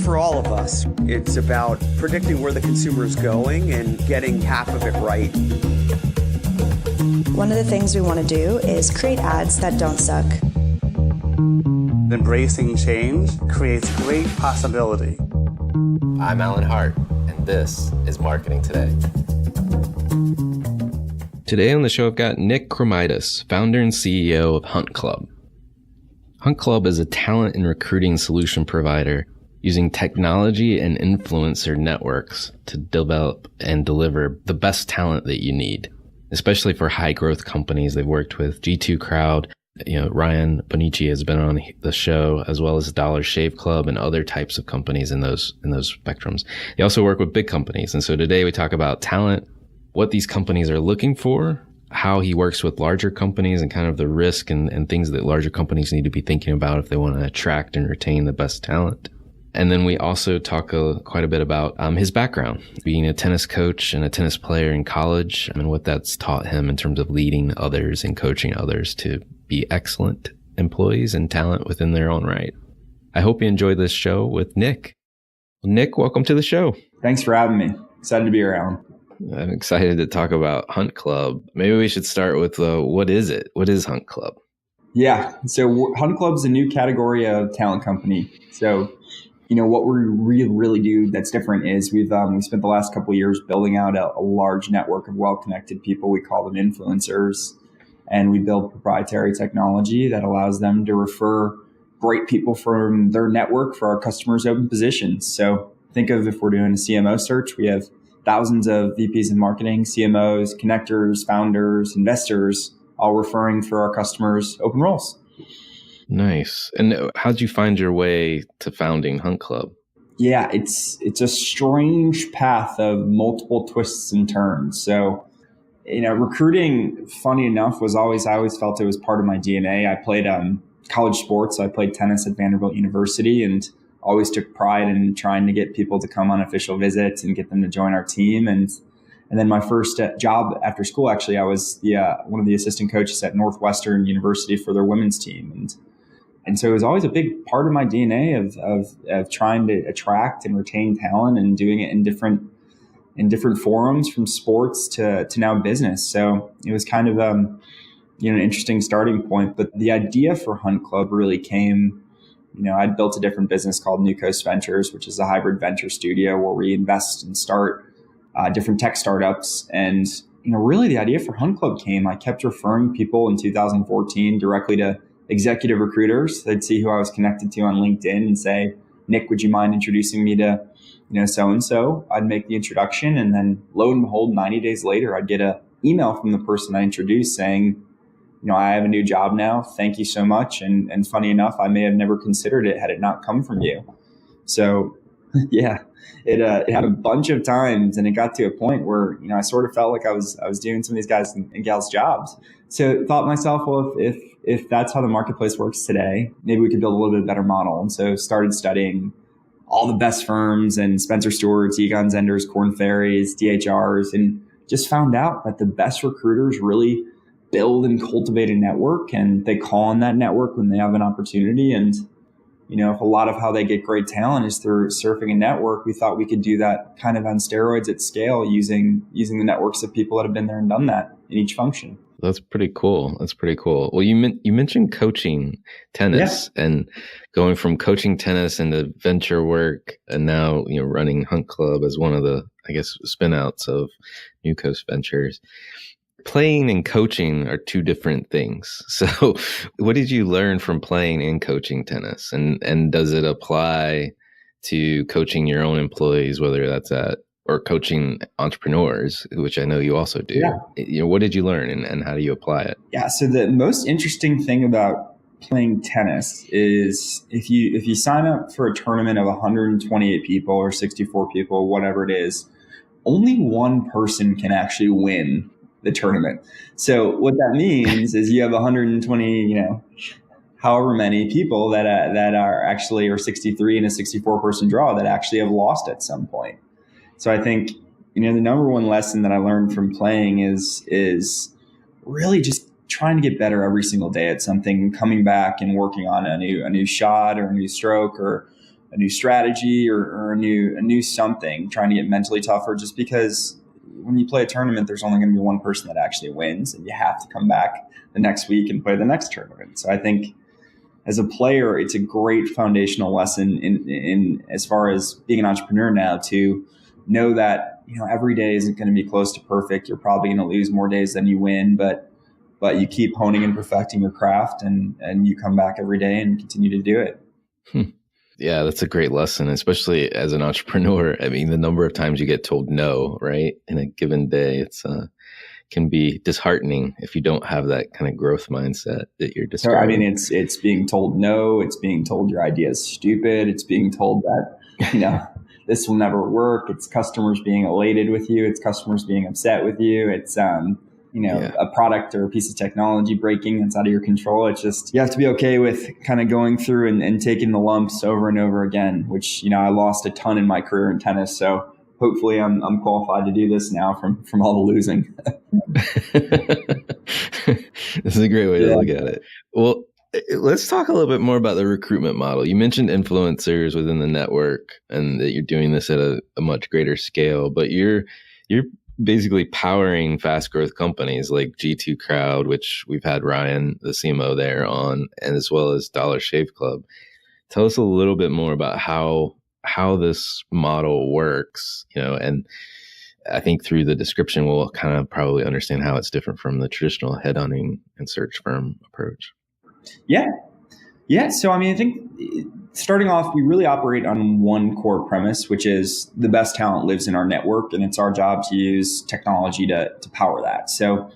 For all of us, it's about predicting where the consumer is going and getting half of it right. One of the things we want to do is create ads that don't suck. Embracing change creates great possibility. I'm Alan Hart, and this is Marketing Today. Today on the show, I've got Nick Cromydas, founder and CEO of Hunt Club. Hunt Club is a talent and recruiting solution provider using technology and influencer networks to develop and deliver the best talent that you need, especially for high growth companies. They've worked with G2 Crowd, Ryan Bonici has been on the show, as well as Dollar Shave Club and other types of companies in those spectrums. They also work with big companies. And so today we talk about talent, what these companies are looking for, how he works with larger companies, and kind of the risk and things that larger companies need to be thinking about if they want to attract and retain the best talent. And then we also talk quite a bit about his background, being a tennis coach and a tennis player in college, and what that's taught him in terms of leading others and coaching others to be excellent employees and talent within their own right. I hope you enjoy this show with Nick. Nick, welcome to the show. Thanks for having me. Excited to be here, Alan. I'm excited to talk about Hunt Club. Maybe we should start with what is it? What is Hunt Club? Yeah, so Hunt Club is a new category of talent company. So, what we really do that's different is we spent the last couple of years building out a large network of well-connected people. We call them influencers, and we build proprietary technology that allows them to refer great people from their network for our customers' open positions. So think of if we're doing a CMO search, we have thousands of VPs in marketing, CMOs, connectors, founders, investors, all referring for our customers' open roles. Nice. And how'd you find your way to founding Hunt Club? Yeah, it's a strange path of multiple twists and turns. So, recruiting, funny enough, I always felt it was part of my DNA. I played college sports. I played tennis at Vanderbilt University and always took pride in trying to get people to come on official visits and get them to join our team. And then my first job after school, actually, I was one of the assistant coaches at Northwestern University for their women's team. And so it was always a big part of my DNA of trying to attract and retain talent and doing it in different forums, from sports to now business. So it was kind of an interesting starting point. But the idea for Hunt Club really came. I'd built a different business called New Coast Ventures, which is a hybrid venture studio where we invest and start different tech startups. And, really the idea for Hunt Club came. I kept referring people in 2014 directly to executive recruiters. They'd see who I was connected to on LinkedIn and say, Nick, would you mind introducing me to, so-and-so? I'd make the introduction. And then lo and behold, 90 days later, I'd get an email from the person I introduced saying, I have a new job now. Thank you so much. And funny enough, I may have never considered it had it not come from you. So yeah, it had a bunch of times, and it got to a point where, I sort of felt like I was doing some of these guys and gals jobs. So thought to myself, well, if that's how the marketplace works today, maybe we could build a little bit better model. And so started studying all the best firms and Spencer Stewart's, Egon Zender's, Korn Ferry's, DHR's, and just found out that the best recruiters really build and cultivate a network, and they call on that network when they have an opportunity. And, if a lot of how they get great talent is through surfing a network, we thought we could do that kind of on steroids at scale using the networks of people that have been there and done that in each function. That's pretty cool. Well, you mentioned coaching tennis and going from coaching tennis into venture work, and now, running Hunt Club as one of the, spin outs of New Coast Ventures. Playing and coaching are two different things. So what did you learn from playing and coaching tennis? And does it apply to coaching your own employees, whether that's or coaching entrepreneurs, which I know you also do? Yeah. What did you learn and how do you apply it? Yeah. So the most interesting thing about playing tennis is if you sign up for a tournament of 128 people or 64 people, whatever it is, only one person can actually win the tournament. So what that means is you have 120, however many people that are actually, or 63 in a 64 person draw that actually have lost at some point. So I think, the number one lesson that I learned from playing is really just trying to get better every single day at something, coming back and working on a new shot or a new stroke or a new strategy or a new something, trying to get mentally tougher, just because when you play a tournament, there's only going to be one person that actually wins, and you have to come back the next week and play the next tournament. So I think as a player, it's a great foundational lesson in as far as being an entrepreneur now, to know that, every day isn't going to be close to perfect. You're probably going to lose more days than you win, but you keep honing and perfecting your craft, and you come back every day and continue to do it. Yeah, that's a great lesson, especially as an entrepreneur. I mean, the number of times you get told no, right, in a given day, it's can be disheartening if you don't have that kind of growth mindset that you're describing. So, I mean, it's being told no, it's being told your idea is stupid, it's being told that, this will never work. It's customers being elated with you. It's customers being upset with you. It's, a product or a piece of technology breaking that's out of your control. It's just, you have to be okay with kind of going through and taking the lumps over and over again, which, I lost a ton in my career in tennis. So hopefully I'm qualified to do this now from all the losing. This is a great way to look at it. Well, let's talk a little bit more about the recruitment model. You mentioned influencers within the network and that you're doing this at a much greater scale, but you're basically powering fast growth companies like G2 Crowd, which we've had Ryan, the CMO there on, and as well as Dollar Shave Club. Tell us a little bit more about how this model works, and I think through the description, we'll kind of probably understand how it's different from the traditional headhunting and search firm approach. Yeah. So, I think starting off, we really operate on one core premise, which is the best talent lives in our network, and it's our job to use technology to power that. So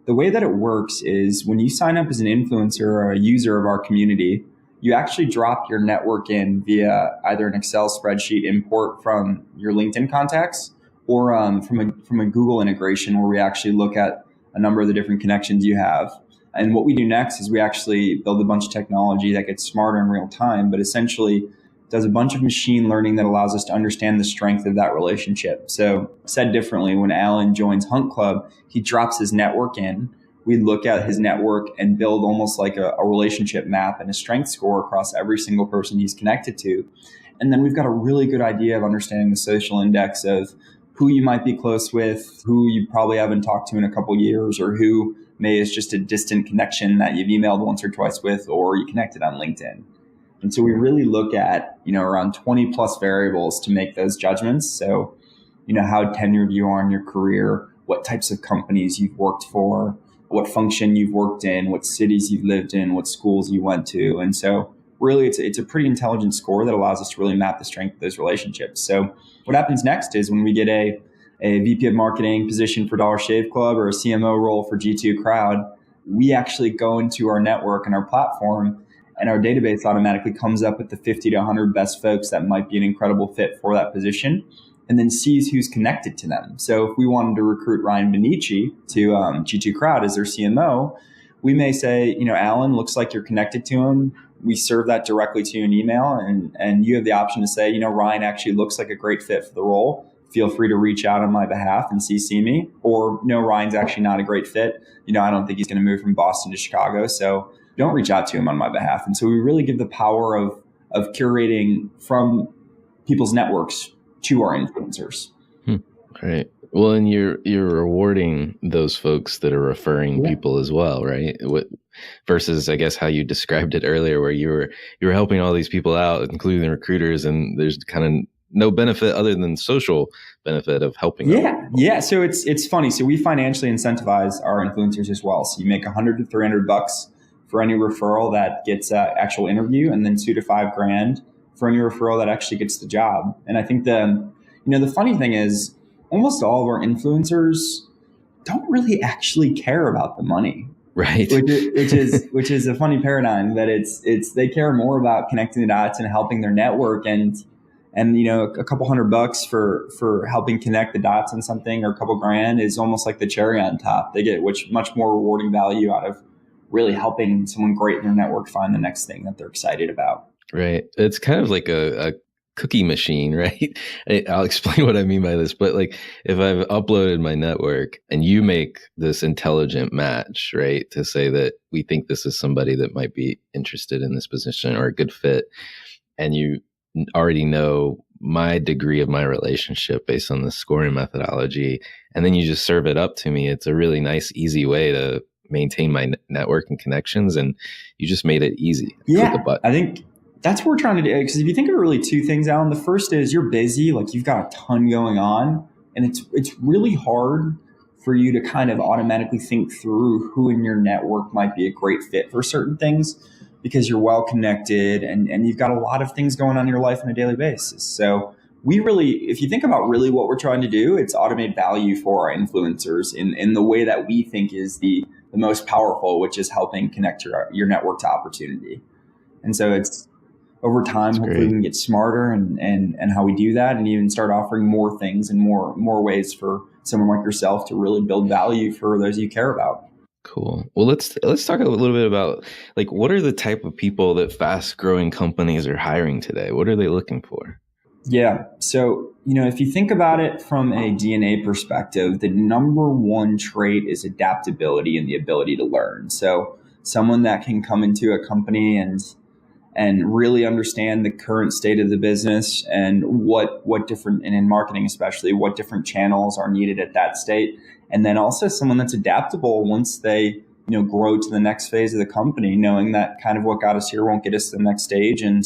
the way that it works is when you sign up as an influencer or a user of our community, you actually drop your network in via either an Excel spreadsheet import from your LinkedIn contacts or from a Google integration, where we actually look at a number of the different connections you have. And what we do next is we actually build a bunch of technology that gets smarter in real time, but essentially does a bunch of machine learning that allows us to understand the strength of that relationship. So said differently, when Alan joins Hunt Club, he drops his network in. We look at his network and build almost like a relationship map and a strength score across every single person he's connected to. And then we've got a really good idea of understanding the social index of who you might be close with, who you probably haven't talked to in a couple years, or who may is just a distant connection that you've emailed once or twice with, or you connected on LinkedIn. And so we really look at, around 20 plus variables to make those judgments. So, how tenured you are in your career, what types of companies you've worked for, what function you've worked in, what cities you've lived in, what schools you went to. And so really it's a pretty intelligent score that allows us to really map the strength of those relationships. So what happens next is when we get a VP of marketing position for Dollar Shave Club or a CMO role for G2 Crowd, we actually go into our network and our platform, and our database automatically comes up with the 50 to 100 best folks that might be an incredible fit for that position, and then sees who's connected to them. So if we wanted to recruit Ryan Benici to G2 Crowd as their CMO, we may say, Alan, looks like you're connected to him. We serve that directly to you in email, and you have the option to say, Ryan actually looks like a great fit for the role. Feel free to reach out on my behalf and CC me. Or, Ryan's actually not a great fit. I don't think he's going to move from Boston to Chicago, so don't reach out to him on my behalf. And so we really give the power of curating from people's networks to our influencers. Right. Well, and you're rewarding those folks that are referring people as well, right? Versus, I guess, how you described it earlier, where you were helping all these people out, including the recruiters, and there's kind of no benefit other than social benefit of helping them. Yeah. So it's funny. So we financially incentivize our influencers as well. So you make $100 to $300 for any referral that gets an actual interview, and then $2,000 to $5,000 for any referral that actually gets the job. And I think the funny thing is, almost all of our influencers don't really actually care about the money, right? Which is a funny paradigm. That it's they care more about connecting the dots and helping their network, and a couple $100 for helping connect the dots on something, or a couple grand is almost like the cherry on top. They get much more rewarding value out of really helping someone great in their network find the next thing that they're excited about. Right. It's kind of like a cookie machine, right? I'll explain what I mean by this, but like if I've uploaded my network and you make this intelligent match, right, to say that we think this is somebody that might be interested in this position or a good fit, and you already know my degree of my relationship based on the scoring methodology, and then you just serve it up to me, it's a really nice, easy way to maintain my network and connections, and you just made it easy. Yeah, click a button. I think that's what we're trying to do. Because if you think of really two things, Alan, the first is you're busy, like you've got a ton going on, and it's really hard for you to kind of automatically think through who in your network might be a great fit for certain things, because you're well connected and you've got a lot of things going on in your life on a daily basis. So we really, if you think about really what we're trying to do, it's automate value for our influencers in the way that we think is the most powerful, which is helping connect your network to opportunity. And so it's over time, hopefully we can get smarter and how we do that, and even start offering more things and more ways for someone like yourself to really build value for those you care about. Cool. Well, let's talk a little bit about like what are the type of people that fast growing companies are hiring today? What are they looking for? Yeah. So, if you think about it from a DNA perspective, the number one trait is adaptability and the ability to learn. So someone that can come into a company and really understand the current state of the business and what different, and in marketing especially, what different channels are needed at that state. And then also someone that's adaptable once they, grow to the next phase of the company, knowing that kind of what got us here won't get us to the next stage. And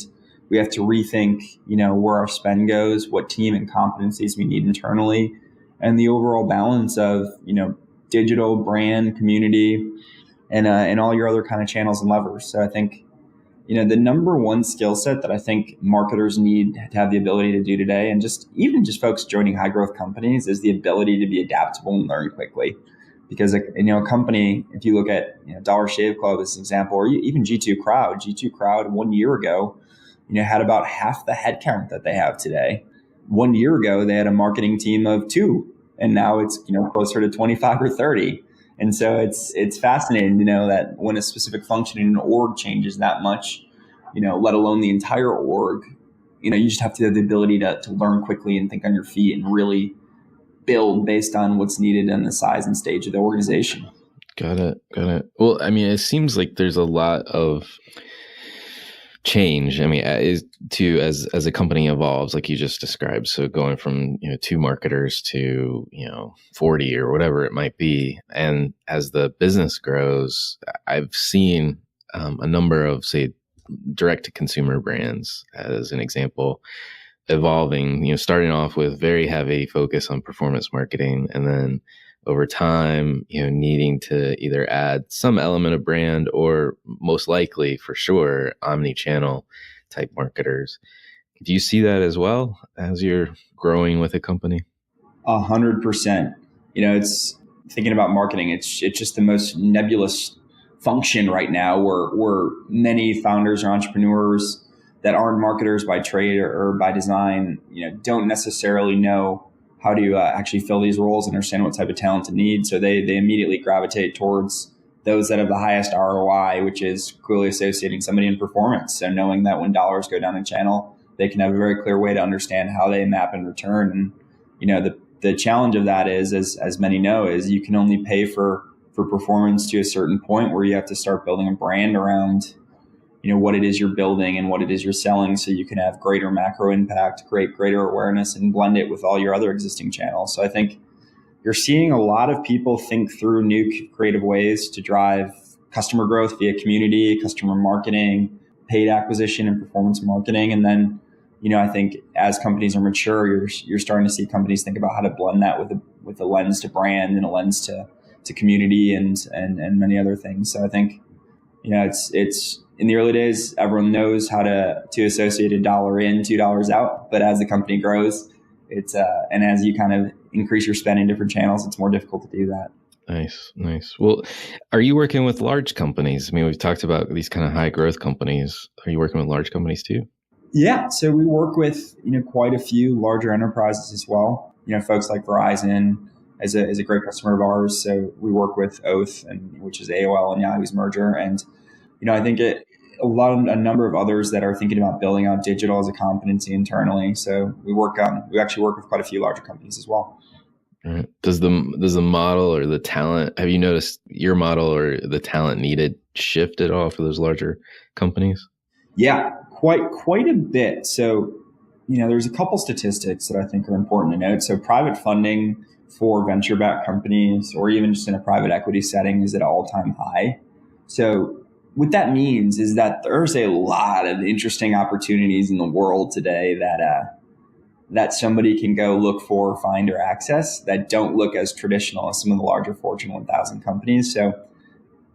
we have to rethink, where our spend goes, what team and competencies we need internally, and the overall balance of, digital, brand, community, and all your other kind of channels and levers. So I think, the number one skill set that I think marketers need to have the ability to do today, and just folks joining high growth companies, is the ability to be adaptable and learn quickly. Because a company, if you look at Dollar Shave Club as an example, or even G2 Crowd 1 year ago, had about half the headcount that they have today. 1 year ago, they had a marketing team of 2, and now it's closer to 25 or 30. And so it's fascinating to know that when a specific function in an org changes that much, let alone the entire org, you just have to have the ability to learn quickly and think on your feet and really build based on what's needed and the size and stage of the organization. Got it. Well, I mean, it seems like there's a lot of change. I mean, as a company evolves, like you just described. So going from 2 marketers to 40 or whatever it might be, and as the business grows, I've seen a number of, say, direct to consumer brands, as an example, evolving. Starting off with very heavy focus on performance marketing, and then over time, needing to either add some element of brand or most likely, for sure, omni-channel type marketers. Do you see that as well as you're growing with a company? 100%. It's thinking about marketing. It's just the most nebulous function right now, where many founders or entrepreneurs that aren't marketers by trade or by design, don't necessarily know how to actually fill these roles and understand what type of talent to need. So they immediately gravitate towards those that have the highest ROI, which is clearly associating somebody in performance. So knowing that when dollars go down a channel, they can have a very clear way to understand how they map and return. And, the challenge of that is, as many know, is you can only pay for performance to a certain point, where you have to start building a brand around what it is you're building and what it is you're selling, so you can have greater macro impact, greater awareness, and blend it with all your other existing channels. So I think you're seeing a lot of people think through new creative ways to drive customer growth via community, customer marketing, paid acquisition, and performance marketing. And then, I think as companies are mature, you're starting to see companies think about how to blend that with a lens to brand and a lens to community and many other things. So I think, it's in the early days, everyone knows how to associate $1 in, $2 out. But as the company grows, and as you kind of increase your spend in different channels, it's more difficult to do that. Nice. Well, are you working with large companies? I mean, we've talked about these kind of high growth companies. Are you working with large companies too? Yeah. So we work with, quite a few larger enterprises as well. Folks like Verizon is a great customer of ours. So we work with Oath, which is AOL and Yahoo's merger. And, I think a number of others that are thinking about building out digital as a competency internally. So we actually work with quite a few larger companies as well. Right. Does the model or the talent, have you noticed your model or the talent needed shift at all for those larger companies? Yeah, quite a bit. So, there's a couple statistics that I think are important to note. So private funding for venture-backed companies, or even just in a private equity setting, is at an all-time high. So what that means is that there's a lot of interesting opportunities in the world today that somebody can go look for, find, or access that don't look as traditional as some of the larger Fortune 1000 companies. So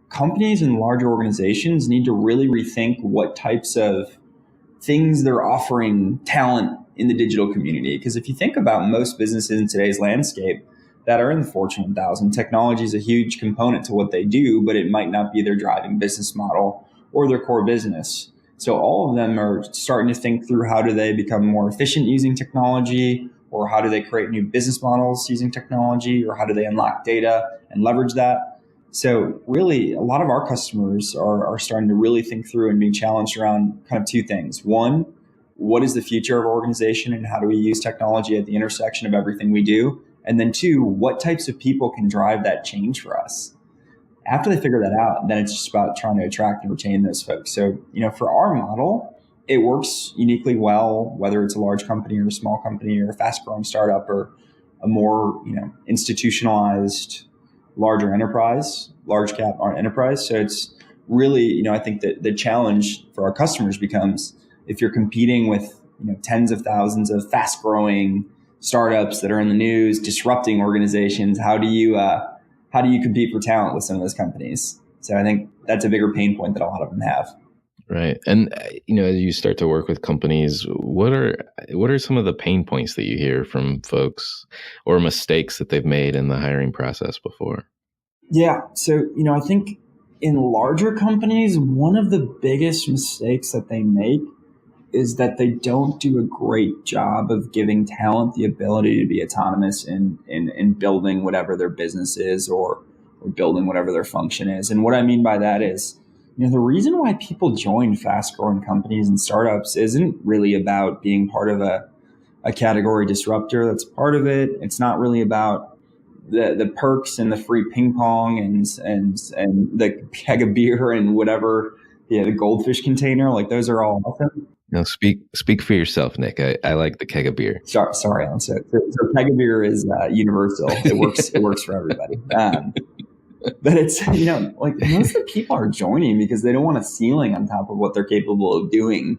companies and larger organizations need to really rethink what types of things they're offering talent in the digital community. Because if you think about most businesses in today's landscape that are in the Fortune 1000, technology is a huge component to what they do, but it might not be their driving business model or their core business. So all of them are starting to think through, how do they become more efficient using technology, or how do they create new business models using technology, or how do they unlock data and leverage that? So really, a lot of our customers are starting to really think through and being challenged around kind of two things. One, what is the future of our organization and how do we use technology at the intersection of everything we do? And then two, what types of people can drive that change for us? After they figure that out, then it's just about trying to attract and retain those folks. So, for our model, it works uniquely well, whether it's a large company or a small company or a fast growing startup or a more, institutionalized, larger enterprise, large cap enterprise. So it's really, I think that the challenge for our customers becomes, if you're competing with, tens of thousands of fast growing startups that are in the news, disrupting organizations, how do you compete for talent with some of those companies? So I think that's a bigger pain point that a lot of them have. Right. And, as you start to work with companies, what are some of the pain points that you hear from folks, or mistakes that they've made in the hiring process before? Yeah. So, I think in larger companies, one of the biggest mistakes that they make is that they don't do a great job of giving talent the ability to be autonomous in building whatever their business is, or building whatever their function is. And what I mean by that is, the reason why people join fast growing companies and startups isn't really about being part of a category disruptor. That's part of it. It's not really about the perks and the free ping pong and the keg of beer and whatever, the goldfish container. Like, those are all awesome. No, speak for yourself, Nick. I like the keg of beer. Sorry, Alan. So keg of beer is universal. It works. It works for everybody. But it's, like, most of the people are joining because they don't want a ceiling on top of what they're capable of doing.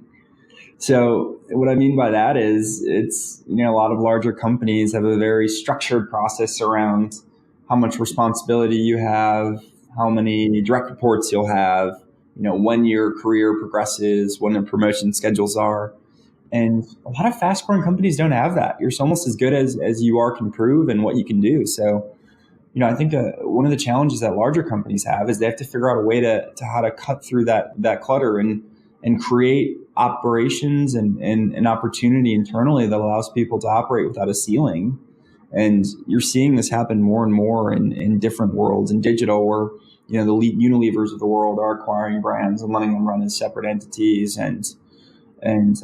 So what I mean by that is, it's, a lot of larger companies have a very structured process around how much responsibility you have, how many direct reports you'll have, when your career progresses, when the promotion schedules are. And a lot of fast growing companies don't have that. You're almost as good as you can prove and what you can do. So, I think one of the challenges that larger companies have is they have to figure out a way to how to cut through that clutter and create operations and an opportunity internally that allows people to operate without a ceiling. And you're seeing this happen more and more in different worlds in digital, where the Unilevers of the world are acquiring brands and letting them run as separate entities, and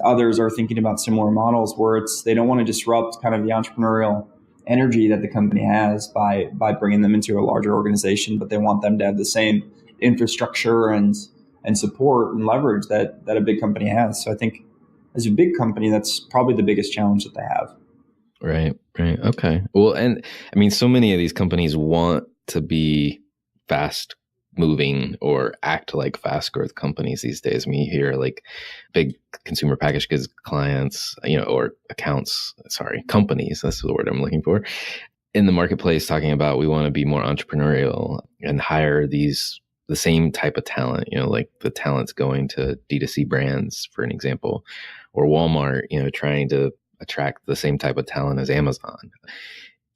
others are thinking about similar models where they don't want to disrupt kind of the entrepreneurial energy that the company has by bringing them into a larger organization, but they want them to have the same infrastructure and support and leverage that a big company has. So I think as a big company, that's probably the biggest challenge that they have. Right. Okay. Well, and I mean, so many of these companies want to be fast moving or act like fast growth companies these days. I mean, you hear like big consumer packaged goods clients, or companies, that's the word I'm looking for, in the marketplace talking about, we want to be more entrepreneurial and hire the same type of talent, like the talent's going to D2C brands, for an example, or Walmart, trying to attract the same type of talent as Amazon.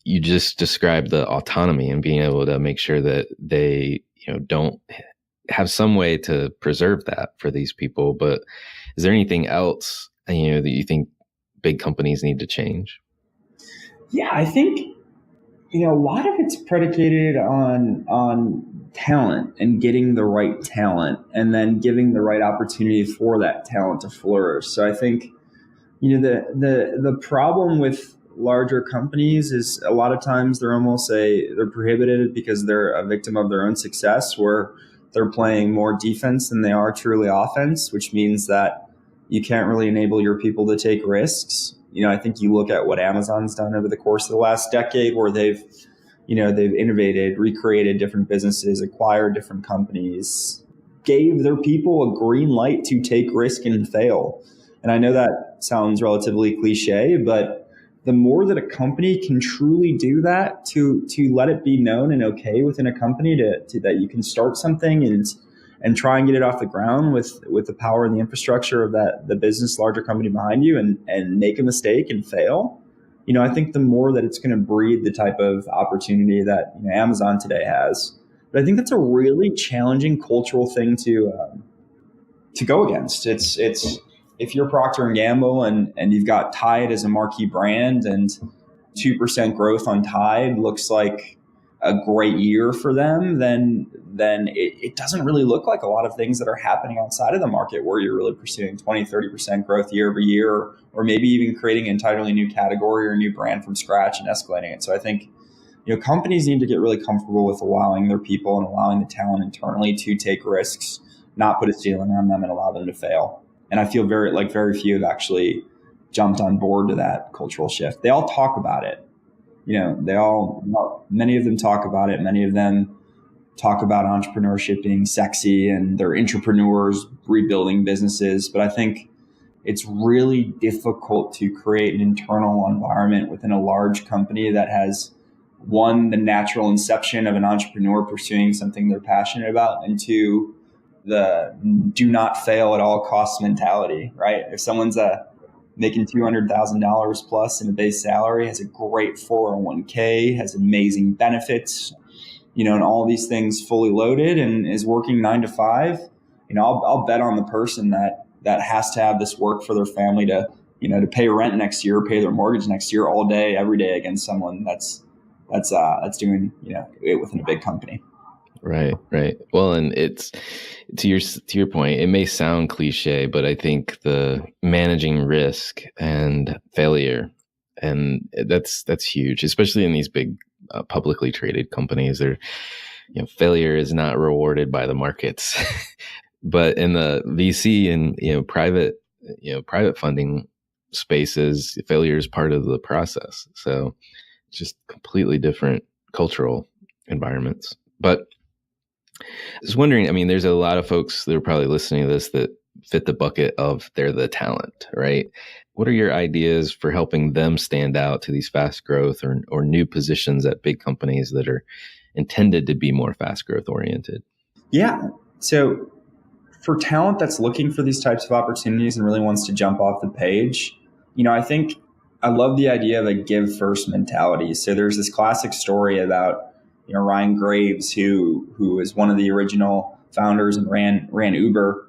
You just described the autonomy and being able to make sure that they, don't have some way to preserve that for these people. But is there anything else, that you think big companies need to change? Yeah, I think, a lot of it's predicated on talent and getting the right talent and then giving the right opportunity for that talent to flourish. So I think, the problem with larger companies is a lot of times they're prohibited because they're a victim of their own success, where they're playing more defense than they are truly offense, which means that you can't really enable your people to take risks. I think you look at what Amazon's done over the course of the last decade, where they've innovated, recreated different businesses, acquired different companies, gave their people a green light to take risk and fail. And I know that sounds relatively cliche, but the more that a company can truly do that, to let it be known and okay within a company to that you can start something and try and get it off the ground with the power and the infrastructure of the business, larger company behind you, and make a mistake and fail. I think the more that it's going to breed the type of opportunity that Amazon today has. But I think that's a really challenging cultural thing to go against. It's if you're Procter & Gamble and you've got Tide as a marquee brand, and 2% growth on Tide looks like a great year for them, then it doesn't really look like a lot of things that are happening outside of the market where you're really pursuing 20, 30% growth year over year, or maybe even creating an entirely new category or a new brand from scratch and escalating it. So I think, companies need to get really comfortable with allowing their people and allowing the talent internally to take risks, not put a ceiling on them and allow them to fail. And I feel very few have actually jumped on board to that cultural shift. They all talk about it. Many of them talk about it. Many of them talk about entrepreneurship being sexy and they're entrepreneurs rebuilding businesses. But I think it's really difficult to create an internal environment within a large company that has, one, the natural inception of an entrepreneur pursuing something they're passionate about, and two, the do not fail at all costs mentality, right? If someone's making $200,000 plus in a base salary, has a great 401k, has amazing benefits, and all these things fully loaded, and is working 9 to 5, I'll bet on the person that has to have this work for their family to pay rent next year, pay their mortgage next year, all day, every day, against someone that's doing it within a big company. Right. Well, and it's to your point, it may sound cliche, but I think the managing risk and failure, and that's huge, especially in these big publicly traded companies. Failure is not rewarded by the markets, but in the VC and private funding spaces, failure is part of the process. So just completely different cultural environments, but. I was wondering, there's a lot of folks that are probably listening to this that fit the bucket of they're the talent, right? What are your ideas for helping them stand out to these fast growth or new positions at big companies that are intended to be more fast growth oriented? Yeah. So for talent that's looking for these types of opportunities and really wants to jump off the page, I think I love the idea of a give first mentality. So there's this classic story about Ryan Graves, who is one of the original founders and ran Uber.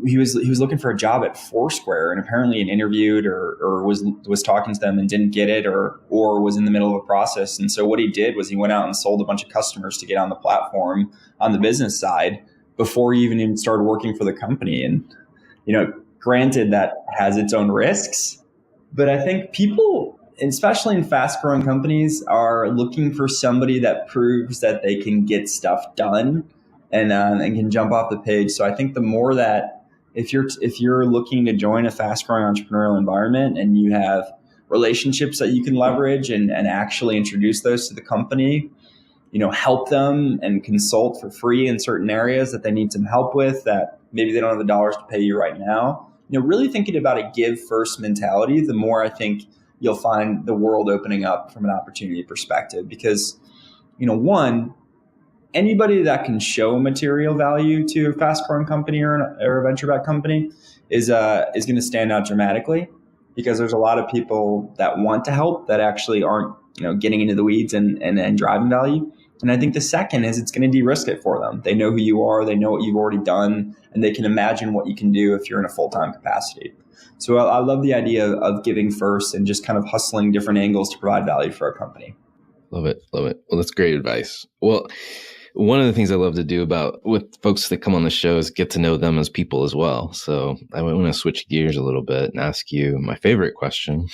He was looking for a job at Foursquare, and apparently interviewed or was talking to them and didn't get it, or was in the middle of a process. And so what he did was he went out and sold a bunch of customers to get on the platform on the business side before he even started working for the company. And granted, that has its own risks, but I think people, especially in fast-growing companies, are looking for somebody that proves that they can get stuff done and can jump off the page. So I think the more that if you're looking to join a fast-growing entrepreneurial environment and you have relationships that you can leverage and actually introduce those to the company, help them and consult for free in certain areas that they need some help with that maybe they don't have the dollars to pay you right now. Really thinking about a give first mentality, the more I think you'll find the world opening up from an opportunity perspective. Because, one, anybody that can show material value to a fast-growing company or a venture-backed company is going to stand out dramatically, because there's a lot of people that want to help that actually aren't, getting into the weeds and driving value. And I think the second is it's going to de-risk it for them. They know who you are, they know what you've already done, and they can imagine what you can do if you're in a full-time capacity. So I love the idea of giving first and just kind of hustling different angles to provide value for our company. Love it. Love it. Well, that's great advice. Well, one of the things I love to do with folks that come on the show is get to know them as people as well. So I want to switch gears a little bit and ask you my favorite question,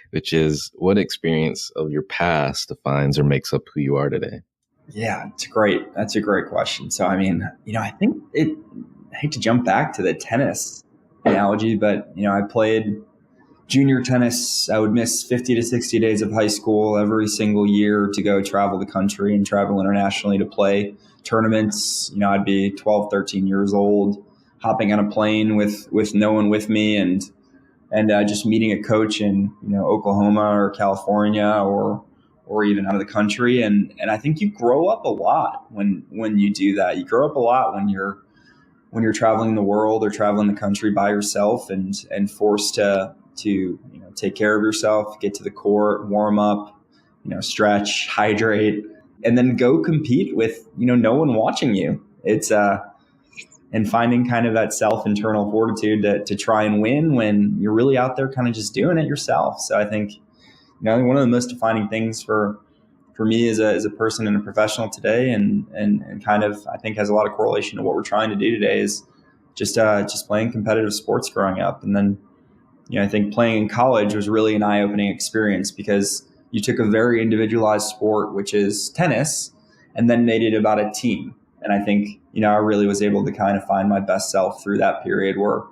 which is, what experience of your past defines or makes up who you are today? Yeah, that's a great question. So, I mean, I think I hate to jump back to the tennis analogy, but, I played junior tennis. I would miss 50 to 60 days of high school every single year to go travel the country and travel internationally to play tournaments. I'd be 12, 13 years old, hopping on a plane with no one with me and just meeting a coach in, Oklahoma or California or even out of the country. And I think you grow up a lot when you do that. You grow up a lot when you're traveling the world or traveling the country by yourself and forced to take care of yourself, get to the court, warm up, stretch, hydrate, and then go compete with, no one watching you. It's, and finding kind of that internal fortitude to try and win when you're really out there kind of just doing it yourself. So I think, one of the most defining things for me as a person and a professional today and kind of, I think has a lot of correlation to what we're trying to do today is just playing competitive sports growing up. And then, I think playing in college was really an eye-opening experience because you took a very individualized sport, which is tennis, and then made it about a team. And I think, I really was able to kind of find my best self through that period where,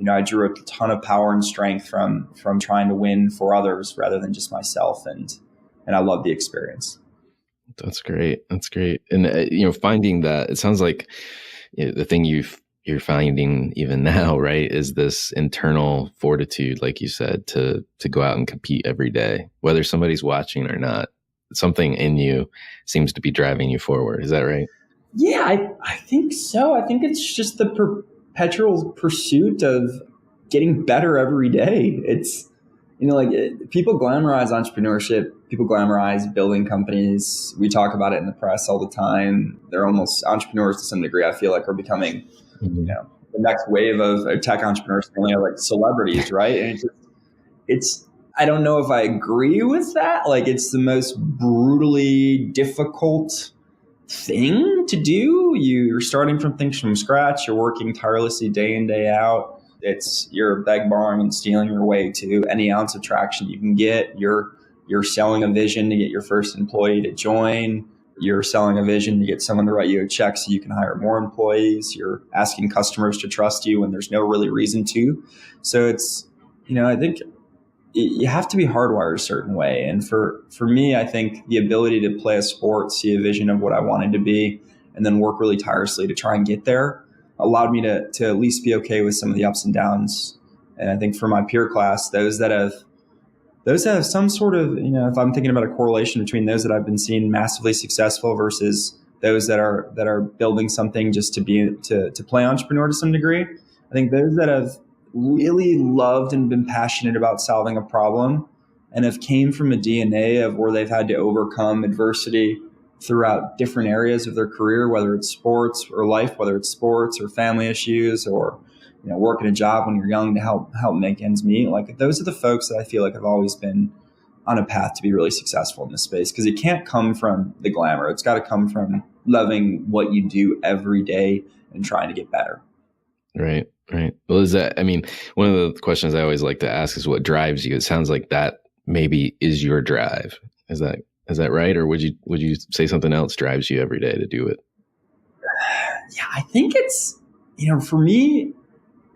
I drew a ton of power and strength from trying to win for others rather than just myself. And I love the experience. That's great. That's great. And, finding that, it sounds like the thing you're finding even now, right, is this internal fortitude, like you said, to go out and compete every day, whether somebody's watching or not. Something in you seems to be driving you forward. Is that right? Yeah, I think so. I think it's just the perpetual pursuit of getting better every day. It's, people glamorize entrepreneurship. People glamorize building companies. We talk about it in the press all the time. They're almost entrepreneurs to some degree. I feel like are becoming the next wave of tech entrepreneurs are like celebrities, right? And it's I don't know if I agree with that. Like, it's the most brutally difficult thing to do. You're starting from things from scratch. You're working tirelessly day in, day out. You're beg, borrowing, and stealing your way to any ounce of traction you can get. You're selling a vision to get your first employee to join. You're selling a vision to get someone to write you a check so you can hire more employees. You're asking customers to trust you when there's no really reason to. So it's, I think you have to be hardwired a certain way. And for me, I think the ability to play a sport, see a vision of what I wanted to be, and then work really tirelessly to try and get there allowed me to at least be okay with some of the ups and downs. And I think for my peer class, those that have some sort of, if I'm thinking about a correlation between those that I've been seeing massively successful versus those that are building something just to play entrepreneur to some degree, I think those that have really loved and been passionate about solving a problem and have came from a DNA of where they've had to overcome adversity throughout different areas of their career, whether it's sports or life, whether it's sports or family issues or working a job when you're young to help make ends meet. Like, those are the folks that I feel like have always been on a path to be really successful in this space, because it can't come from the glamour. It's got to come from loving what you do every day and trying to get better. Right. Well, one of the questions I always like to ask is what drives you. It sounds like that maybe is your drive. Is that right? Or would you say something else drives you every day to do it? Yeah, I think it's, for me,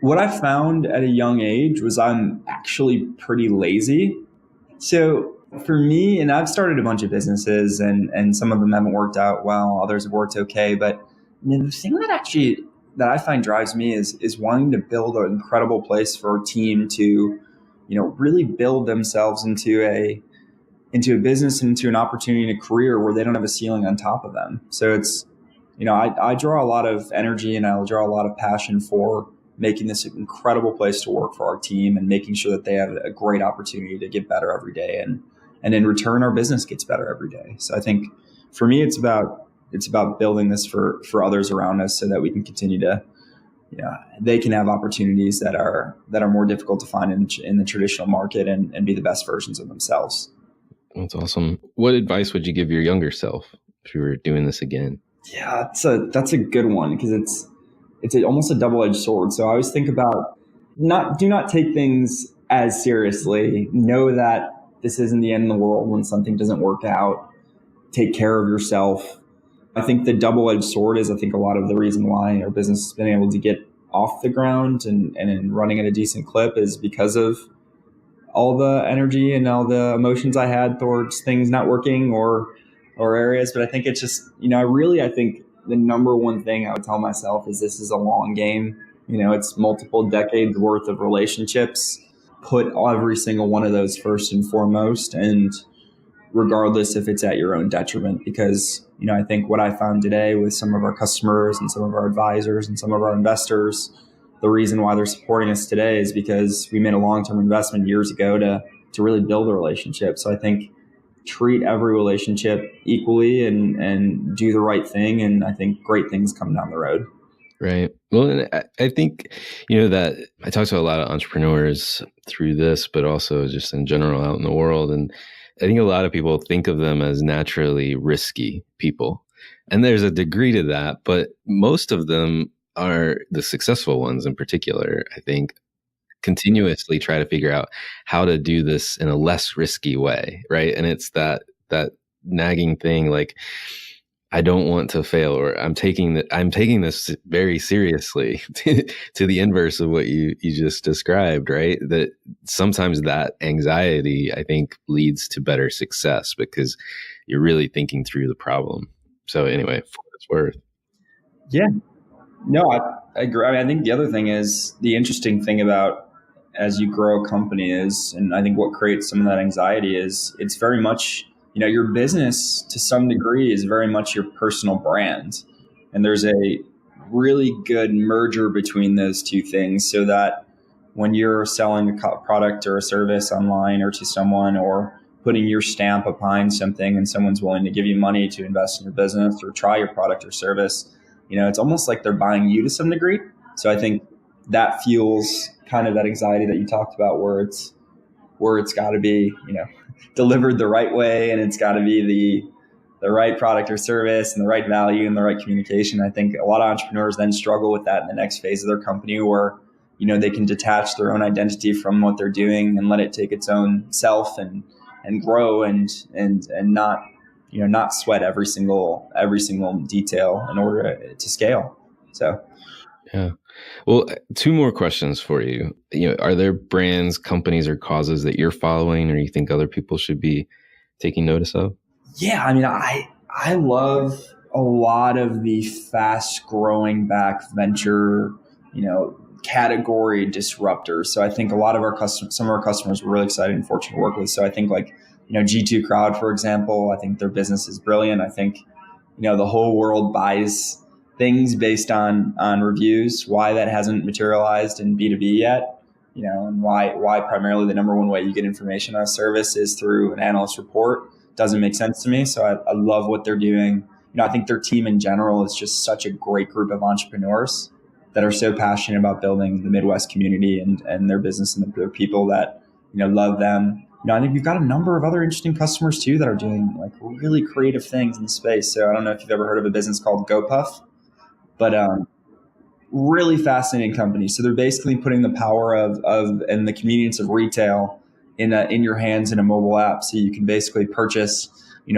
what I found at a young age was I'm actually pretty lazy. So for me, and I've started a bunch of businesses and some of them haven't worked out well, others have worked okay. But the thing that I find drives me is wanting to build an incredible place for a team to, really build themselves into a business, into an opportunity, and a career where they don't have a ceiling on top of them. So it's, I draw a lot of energy and I'll draw a lot of passion for making this an incredible place to work for our team and making sure that they have a great opportunity to get better every day. And in return, our business gets better every day. So I think for me, it's about building this for others around us so that we can continue to, they can have opportunities that are more difficult to find in the traditional market and be the best versions of themselves. That's awesome. What advice would you give your younger self if you were doing this again? Yeah, that's a good one because it's almost a double-edged sword. So I always think about do not take things as seriously. Know that this isn't the end of the world when something doesn't work out. Take care of yourself. I think the double-edged sword is, I think, a lot of the reason why our business has been able to get off the ground and running at a decent clip is because of all the energy and all the emotions I had towards things not working or areas. But I think it's just, I think the number one thing I would tell myself is this is a long game. It's multiple decades worth of relationships. Put every single one of those first and foremost, and regardless if it's at your own detriment, because, I think what I found today with some of our customers and some of our advisors and some of our investors, the reason why they're supporting us today is because we made a long-term investment years ago to really build a relationship. So I think treat every relationship equally and do the right thing. And I think great things come down the road. Right. Well, and I think, that I talk to a lot of entrepreneurs through this, but also just in general out in the world. And I think a lot of people think of them as naturally risky people. And there's a degree to that, but most of them are the successful ones in particular, I think, continuously try to figure out how to do this in a less risky way. Right. And it's that nagging thing, like, I don't want to fail, or I'm taking this very seriously to the inverse of what you just described, right? That sometimes that anxiety, I think, leads to better success because you're really thinking through the problem. So anyway, for what it's worth. Yeah, no, I agree. I think the other thing is the interesting thing about as you grow a company is, and I think what creates some of that anxiety is it's very much, your business to some degree is very much your personal brand. And there's a really good merger between those two things so that when you're selling a product or a service online or to someone, or putting your stamp behind something and someone's willing to give you money to invest in your business or try your product or service, it's almost like they're buying you to some degree. So I think that fuels kind of that anxiety that you talked about where it's got to be, delivered the right way, and it's got to be the right product or service and the right value and the right communication. I think a lot of entrepreneurs then struggle with that in the next phase of their company where, they can detach their own identity from what they're doing and let it take its own self and grow and not, not sweat every single detail in order to scale. So, yeah. Well, two more questions for you. Are there brands, companies, or causes that you're following or you think other people should be taking notice of? Yeah, I love a lot of the fast growing back venture, category disruptors. So I think a lot of some of our customers we're really excited and fortunate to work with. So I think like, G2 Crowd, for example, I think their business is brilliant. I think, the whole world buys things based on reviews, why that hasn't materialized in B2B yet, and why primarily the number one way you get information on a service is through an analyst report doesn't make sense to me. So I love what they're doing. I think their team in general is just such a great group of entrepreneurs that are so passionate about building the Midwest community and their business and their people that, love them. I think we've got a number of other interesting customers too that are doing like really creative things in the space. So I don't know if you've ever heard of a business called GoPuff, but really fascinating company. So they're basically putting the power of and the convenience of retail in your hands in a mobile app. So you can basically purchase,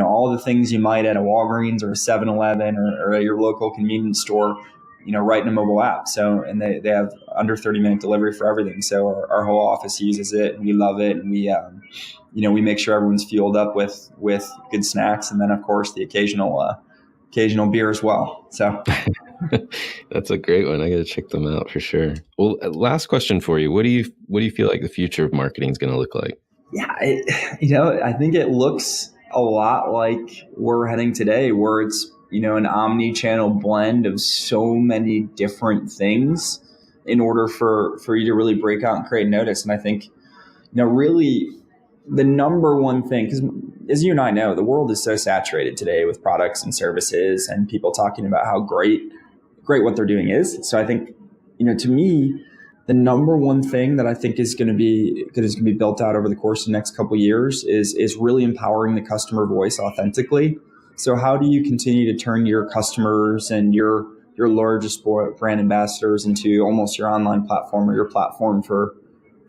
all the things you might at a Walgreens or a 7-Eleven or at your local convenience store, right in a mobile app. So, and they have under 30-minute delivery for everything. So our whole office uses it and we love it. And we make sure everyone's fueled up with good snacks. And then of course the occasional beer as well. So that's a great one. I got to check them out for sure. Well, last question for you. What do you feel like the future of marketing is going to look like? Yeah, I think it looks a lot like we're heading today, where it's, an omni-channel blend of so many different things in order for you to really break out and create notice. And I think, really the number one thing, because as you and I know, the world is so saturated today with products and services and people talking about how great what they're doing is. So I think, to me, the number one thing that I think is going to be built out over the course of the next couple of years is really empowering the customer voice authentically. So how do you continue to turn your customers and your largest brand ambassadors into almost your online platform or your platform for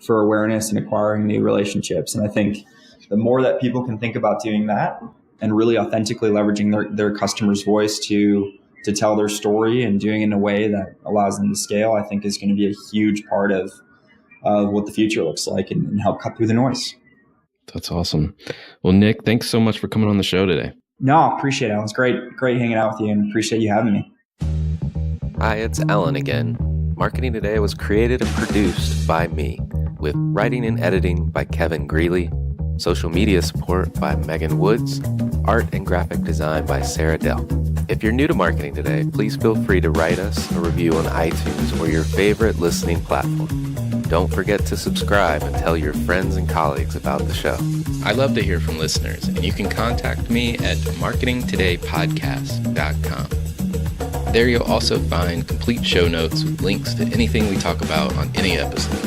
awareness and acquiring new relationships? And I think the more that people can think about doing that and really authentically leveraging their customer's voice to tell their story and doing it in a way that allows them to scale, I think is going to be a huge part of what the future looks like and help cut through the noise. That's awesome. Well, Nick, thanks so much for coming on the show today. No, appreciate it. It was great hanging out with you, and appreciate you having me. Hi, it's Alan again. Marketing Today was created and produced by me, with writing and editing by Kevin Greeley, social media support by Megan Woods, art and graphic design by Sarah Dell. If you're new to Marketing Today, please feel free to write us a review on iTunes or your favorite listening platform. Don't forget to subscribe and tell your friends and colleagues about the show. I love to hear from listeners, and you can contact me at marketingtodaypodcast.com. There you'll also find complete show notes with links to anything we talk about on any episode.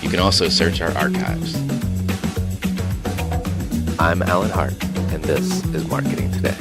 You can also search our archives. I'm Alan Hart, and this is Marketing Today.